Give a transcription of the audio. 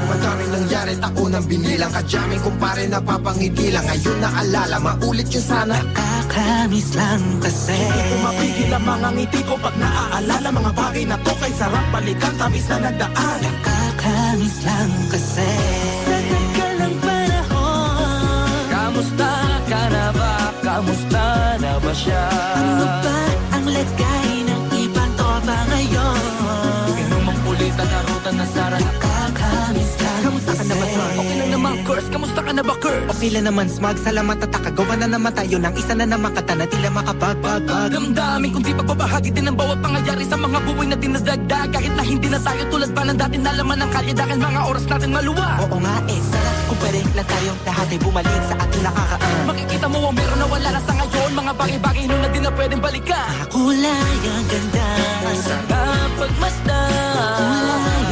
Madaming nangyari, taon ang binilang. Kadyaming kumpare napapangiti lang. Ngayon naalala, maulit yun sana. Nakakamiss lang kasi Hindi ko mapigil ang mga ngiti ko pag naaalala. Mga bagay na to kay sarap balikan, tamis na nagdaan. Nakakamiss lang kasi sa tagal ng panahon. Kamusta ka na ba? Kamusta na ba siya? Ano ba ang lagay ng ibang tropa ngayon? Inumang pulitan na ruta na sara. Nakakamiss lang. Kamusta ka na ba, Smug? Okay lang naman, Curse. Kamusta ka na ba, Curse? Okay lang naman, Smug. Salamat at takagawa na naman tayo ng isa na naman kata na tila makabag-bag-bag. Damdamin kundi pagbabahagi din ang bawat pangyayari sa mga buhay na dinadagdag. Kahit na hindi na tayo tulad pa ng dati, nalaman ng kalye dahil mga oras natin maluwa. Oo nga sarap kung pareho lang tayong lahat ay bumalik sa ating nakakaan. Makikita mo ang meron na wala na sa ngayon. Mga bagay-bagay nun na di na pwedeng balikan. Kulay ang ganda, Sarap pagmasdan. kulay